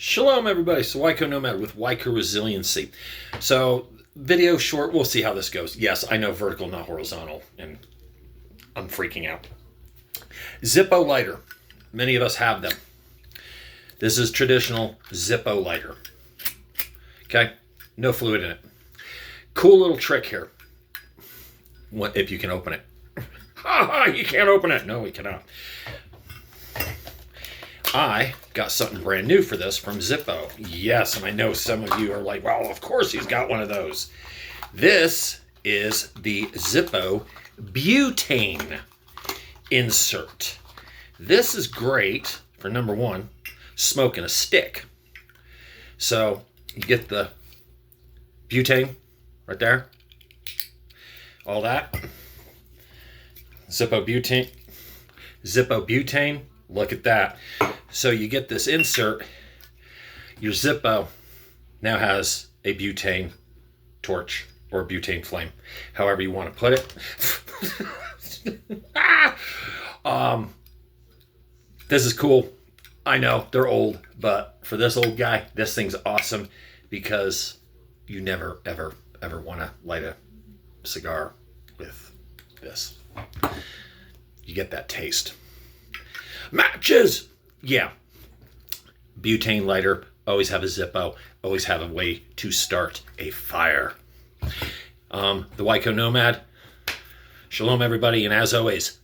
Shalom, everybody. So WyCo Nomad with WyCo Resiliency. So video short, we'll see how this goes. Yes, I know vertical, not horizontal, and I'm freaking out. Zippo lighter. Many of us have them. This is traditional Zippo lighter. Okay? No fluid in it. Cool little trick here. What if you can open it? You can't open it. No, we cannot. I got something brand new for this from Zippo. Yes, and I know some of you are like, well, of course he's got one of those. This is the Zippo butane insert. This is great for, number one, smoking a stick. So you get the butane right there. All that. Zippo butane. Look at that. So you get this insert. Your Zippo now has a butane torch or a butane flame, however you want to put it. This is cool. I know they're old, but for this old guy, this thing's awesome because you never, ever, ever want to light a cigar with this. You get that taste. Matches! Yeah. Butane lighter. Always have a Zippo. Always have a way to start a fire. The WyCo Nomad. Shalom, everybody. And as always,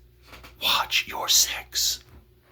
watch your sex.